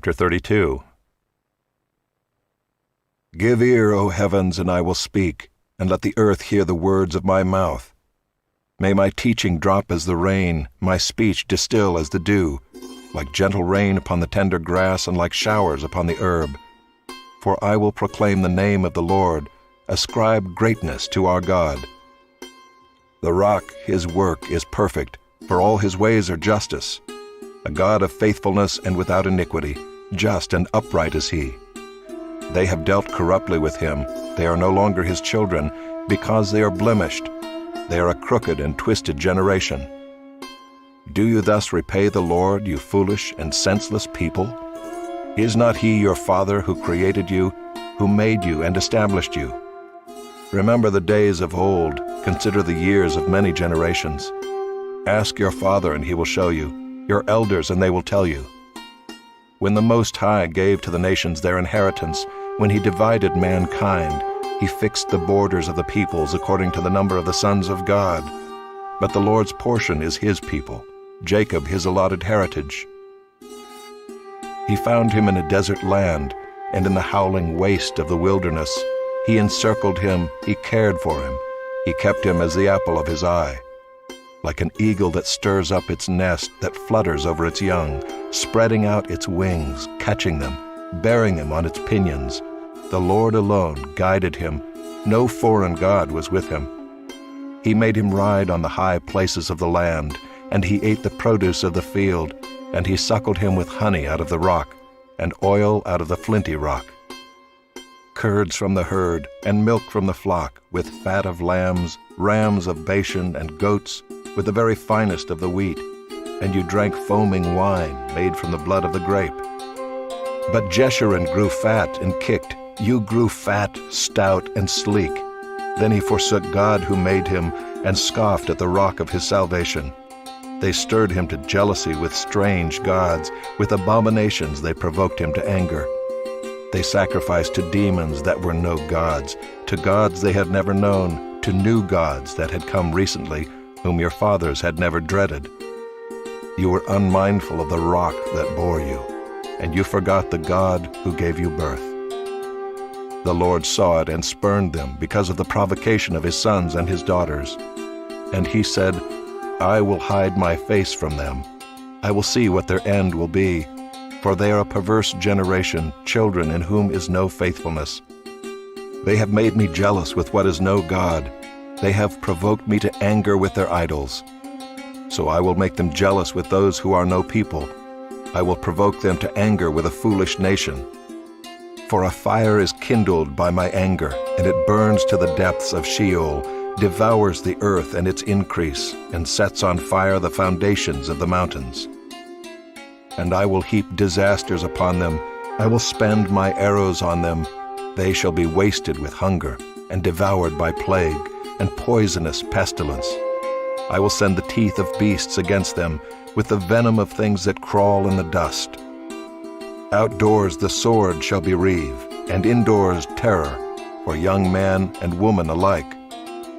Chapter 32. Give ear, O heavens, and I will speak, and let the earth hear the words of my mouth. May my teaching drop as the rain, my speech distill as the dew, like gentle rain upon the tender grass and like showers upon the herb. For I will proclaim the name of the Lord, ascribe greatness to our God. The rock, his work, is perfect, for all his ways are justice. A God of faithfulness and without iniquity, just and upright is he. They have dealt corruptly with him, they are no longer his children, because they are blemished. They are a crooked and twisted generation. Do you thus repay the Lord, you foolish and senseless people? Is not he your Father who created you, who made you and established you? Remember the days of old, consider the years of many generations. Ask your father and he will show you, your elders and they will tell you. When the Most High gave to the nations their inheritance, when he divided mankind, he fixed the borders of the peoples according to the number of the sons of God. But the Lord's portion is his people, Jacob his allotted heritage. He found him in a desert land, and in the howling waste of the wilderness. He encircled him, he cared for him, he kept him as the apple of his eye. Like an eagle that stirs up its nest, that flutters over its young, spreading out its wings, catching them, bearing them on its pinions. The Lord alone guided him, no foreign god was with him. He made him ride on the high places of the land, and he ate the produce of the field, and he suckled him with honey out of the rock, and oil out of the flinty rock. Curds from the herd, and milk from the flock, with fat of lambs, rams of Bashan, and goats, with the very finest of the wheat, and you drank foaming wine made from the blood of the grape. But Jeshurun grew fat and kicked, you grew fat, stout, and sleek. Then he forsook God who made him, and scoffed at the rock of his salvation. They stirred him to jealousy with strange gods, with abominations they provoked him to anger. They sacrificed to demons that were no gods, to gods they had never known, to new gods that had come recently, whom your fathers had never dreaded. You were unmindful of the rock that bore you, and you forgot the God who gave you birth. The Lord saw it and spurned them because of the provocation of his sons and his daughters. And he said, I will hide my face from them. I will see what their end will be, for they are a perverse generation, children in whom is no faithfulness. They have made me jealous with what is no God. They have provoked me to anger with their idols. So I will make them jealous with those who are no people. I will provoke them to anger with a foolish nation. For a fire is kindled by my anger, and it burns to the depths of Sheol, devours the earth and its increase, and sets on fire the foundations of the mountains. And I will heap disasters upon them. I will spend my arrows on them. They shall be wasted with hunger, and devoured by plague, and poisonous pestilence. I will send the teeth of beasts against them, with the venom of things that crawl in the dust. Outdoors the sword shall bereave, and indoors terror, for young man and woman alike,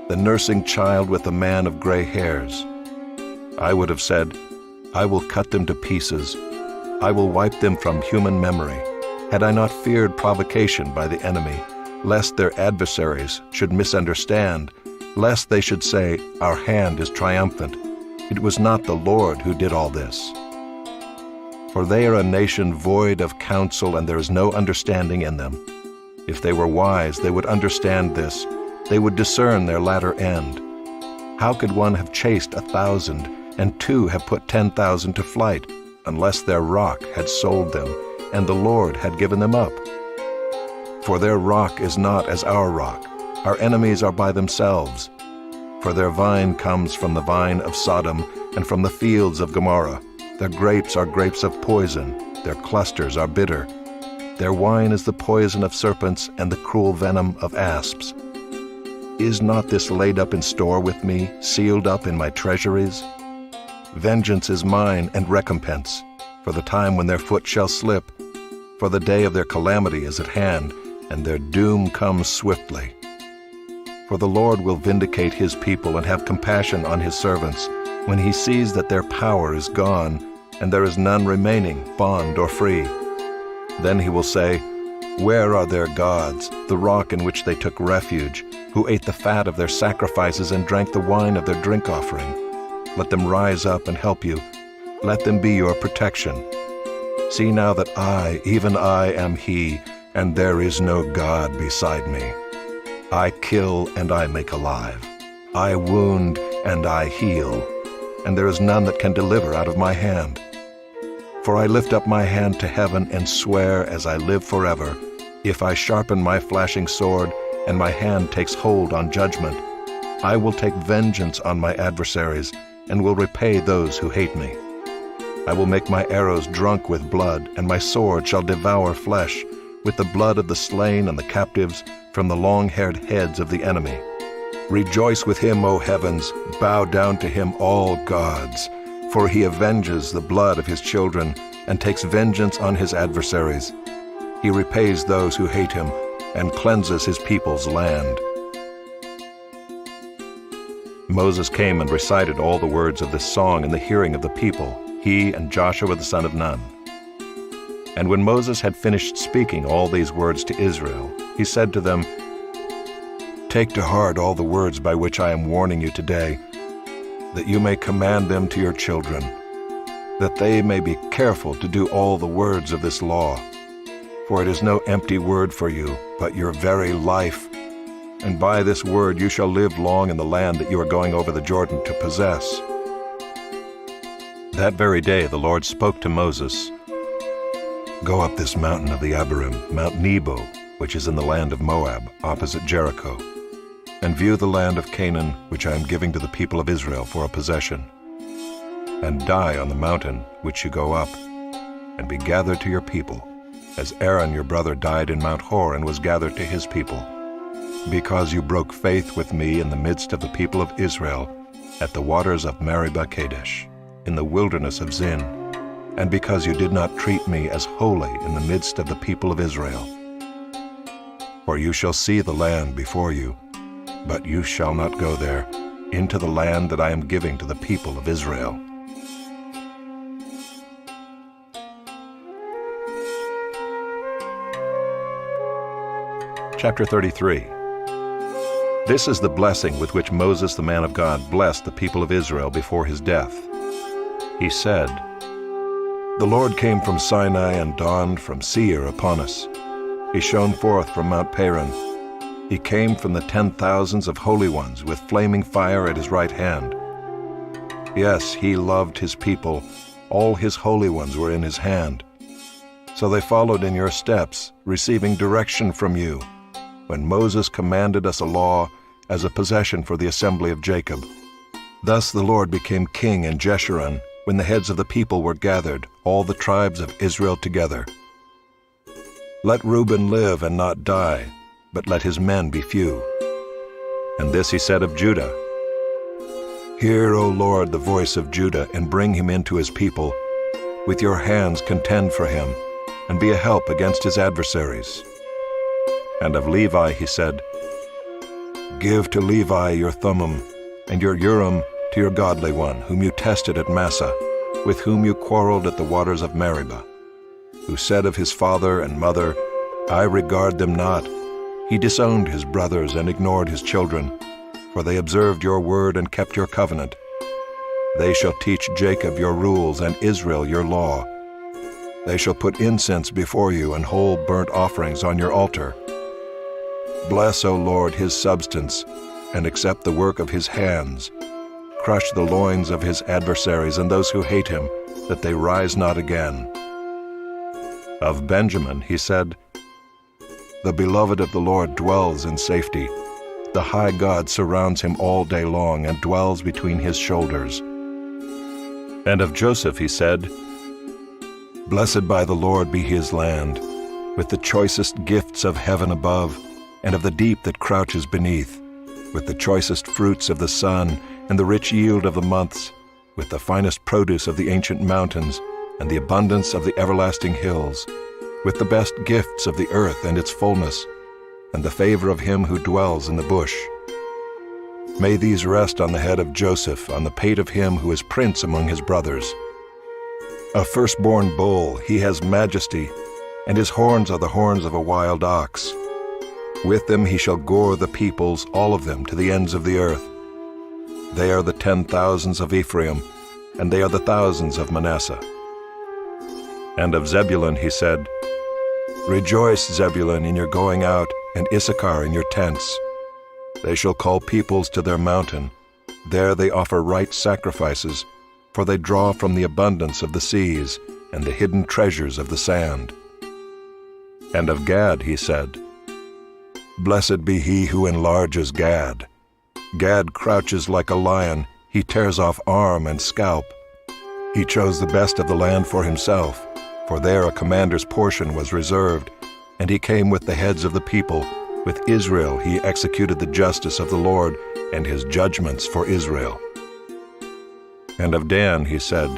the nursing child with the man of gray hairs. I would have said, I will cut them to pieces. I will wipe them from human memory, had I not feared provocation by the enemy, lest their adversaries should misunderstand, lest they should say, our hand is triumphant. It was not the Lord who did all this. For they are a nation void of counsel, and there is no understanding in them. If they were wise, they would understand this. They would discern their latter end. How could one have chased 1,000, and two have put 10,000 to flight, unless their rock had sold them, and the Lord had given them up? For their rock is not as our rock. Our enemies are by themselves. For their vine comes from the vine of Sodom, and from the fields of Gomorrah. Their grapes are grapes of poison, their clusters are bitter. Their wine is the poison of serpents and the cruel venom of asps. Is not this laid up in store with me, sealed up in my treasuries? Vengeance is mine and recompense, for the time when their foot shall slip. For the day of their calamity is at hand, and their doom comes swiftly. For the Lord will vindicate his people and have compassion on his servants, when he sees that their power is gone, and there is none remaining, bond or free. Then he will say, "Where are their gods, the rock in which they took refuge, who ate the fat of their sacrifices and drank the wine of their drink offering? Let them rise up and help you. Let them be your protection. See now that I, even I, am He, and there is no God beside me. I kill and I make alive. I wound and I heal, and there is none that can deliver out of my hand. For I lift up my hand to heaven and swear as I live forever, if I sharpen my flashing sword and my hand takes hold on judgment, I will take vengeance on my adversaries and will repay those who hate me. I will make my arrows drunk with blood, and my sword shall devour flesh, with the blood of the slain and the captives from the long-haired heads of the enemy. Rejoice with him, O heavens, bow down to him, all gods, for he avenges the blood of his children and takes vengeance on his adversaries. He repays those who hate him and cleanses his people's land." Moses came and recited all the words of this song in the hearing of the people, he and Joshua the son of Nun. And when Moses had finished speaking all these words to Israel, he said to them, "Take to heart all the words by which I am warning you today, that you may command them to your children, that they may be careful to do all the words of this law. For it is no empty word for you, but your very life. And by this word you shall live long in the land that you are going over the Jordan to possess." That very day the Lord spoke to Moses, "Go up this mountain of the Abarim, Mount Nebo, which is in the land of Moab, opposite Jericho, and view the land of Canaan, which I am giving to the people of Israel for a possession. And die on the mountain which you go up, and be gathered to your people, as Aaron your brother died in Mount Hor and was gathered to his people, because you broke faith with me in the midst of the people of Israel at the waters of Meribah Kadesh, in the wilderness of Zin, and because you did not treat me as holy in the midst of the people of Israel. For you shall see the land before you, but you shall not go there, into the land that I am giving to the people of Israel." Chapter 33. This is the blessing with which Moses the man of God blessed the people of Israel before his death. He said, "The Lord came from Sinai and dawned from Seir upon us. He shone forth from Mount Paran. He came from the 10,000s of holy ones with flaming fire at his right hand. Yes, he loved his people. All his holy ones were in his hand. So they followed in your steps, receiving direction from you, when Moses commanded us a law as a possession for the assembly of Jacob. Thus the Lord became king in Jeshurun, when the heads of the people were gathered, all the tribes of Israel together. Let Reuben live and not die, but let his men be few." And this he said of Judah, "Hear, O Lord, the voice of Judah, and bring him into his people. With your hands contend for him, and be a help against his adversaries." And of Levi he said, "Give to Levi your Thummim, and your Urim to your godly one, whom you tested at Massah, with whom you quarreled at the waters of Meribah, who said of his father and mother, 'I regard them not.' He disowned his brothers and ignored his children, for they observed your word and kept your covenant. They shall teach Jacob your rules and Israel your law. They shall put incense before you and whole burnt offerings on your altar. Bless, O Lord, his substance, and accept the work of his hands. Crush the loins of his adversaries and those who hate him, that they rise not again." Of Benjamin he said, "The beloved of the Lord dwells in safety. The high God surrounds him all day long and dwells between his shoulders." And of Joseph he said, "Blessed by the Lord be his land, with the choicest gifts of heaven above, and of the deep that crouches beneath, with the choicest fruits of the sun, and the rich yield of the months, with the finest produce of the ancient mountains, and the abundance of the everlasting hills, with the best gifts of the earth and its fullness, and the favor of him who dwells in the bush. May these rest on the head of Joseph, on the pate of him who is prince among his brothers. A firstborn bull, he has majesty, and his horns are the horns of a wild ox. With them he shall gore the peoples, all of them, to the ends of the earth. They are the 10,000s of Ephraim, and they are the thousands of Manasseh. And of Zebulun he said, Rejoice, Zebulun, in your going out, and Issachar in your tents. They shall call peoples to their mountain. There they offer right sacrifices, for they draw from the abundance of the seas and the hidden treasures of the sand. And of Gad he said, Blessed be he who enlarges Gad. Gad crouches like a lion, he tears off arm and scalp. He chose the best of the land for himself, for there a commander's portion was reserved, and he came with the heads of the people. With Israel he executed the justice of the Lord and his judgments for Israel. And of Dan he said,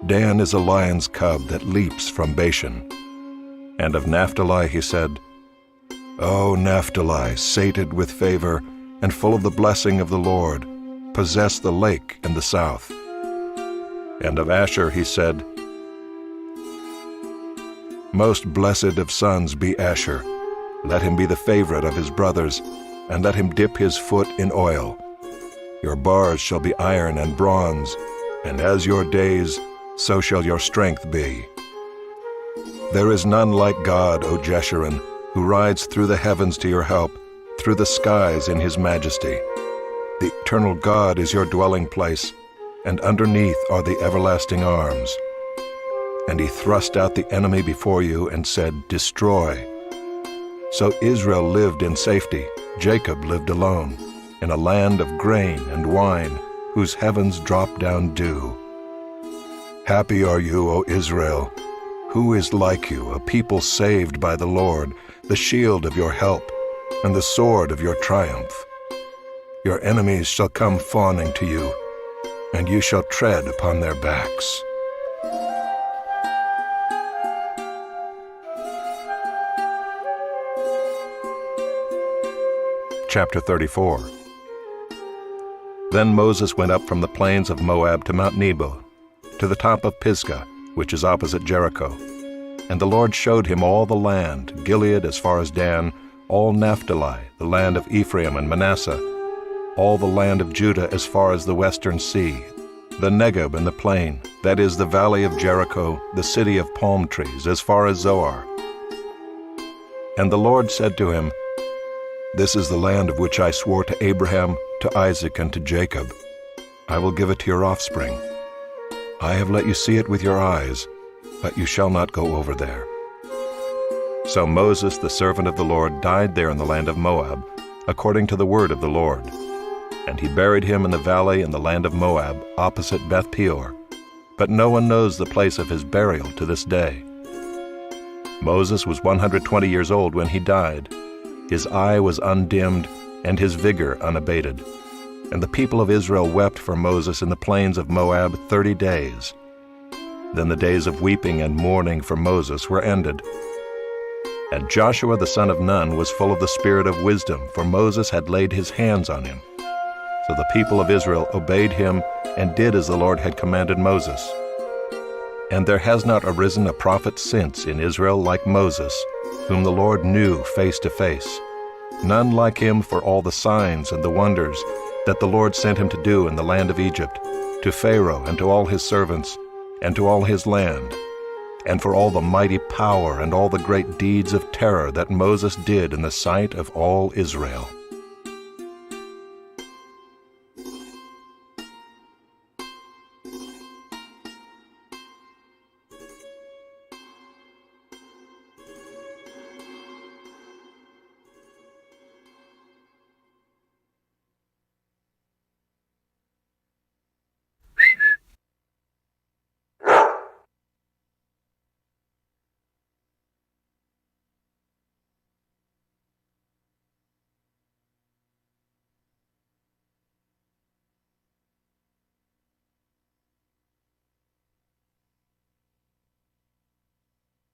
Dan is a lion's cub that leaps from Bashan. And of Naphtali he said, O Naphtali, sated with favor and full of the blessing of the Lord, possess the lake and the south. And of Asher he said, Most blessed of sons be Asher. Let him be the favorite of his brothers, and let him dip his foot in oil. Your bars shall be iron and bronze, and as your days, so shall your strength be. There is none like God, O Jeshurun, who rides through the heavens to your help, through the skies in his majesty. The eternal God is your dwelling place, and underneath are the everlasting arms. And he thrust out the enemy before you and said, Destroy. So Israel lived in safety, Jacob lived alone, in a land of grain and wine, whose heavens drop down dew. Happy are you, O Israel! Who is like you, a people saved by the Lord, the shield of your help, and the sword of your triumph? Your enemies shall come fawning to you, and you shall tread upon their backs. Chapter 34. Then Moses went up from the plains of Moab to Mount Nebo, to the top of Pisgah, which is opposite Jericho. And the Lord showed him all the land, Gilead as far as Dan, all Naphtali, the land of Ephraim and Manasseh, all the land of Judah as far as the western sea, the Negeb and the plain, that is the valley of Jericho, the city of palm trees, as far as Zoar. And the Lord said to him, This is the land of which I swore to Abraham, to Isaac, and to Jacob. I will give it to your offspring. I have let you see it with your eyes, but you shall not go over there. So Moses, the servant of the Lord, died there in the land of Moab, according to the word of the Lord. And he buried him in the valley in the land of Moab, opposite Beth Peor. But no one knows the place of his burial to this day. Moses was 120 years old when he died. His eye was undimmed, and his vigor unabated. And the people of Israel wept for Moses in the plains of Moab 30 days. Then the days of weeping and mourning for Moses were ended. And Joshua the son of Nun was full of the spirit of wisdom, for Moses had laid his hands on him. So the people of Israel obeyed him and did as the Lord had commanded Moses. And there has not arisen a prophet since in Israel like Moses, whom the Lord knew face to face. None like him for all the signs and the wonders that the Lord sent him to do in the land of Egypt, to Pharaoh and to all his servants, and to all his land, and for all the mighty power and all the great deeds of terror that Moses did in the sight of all Israel.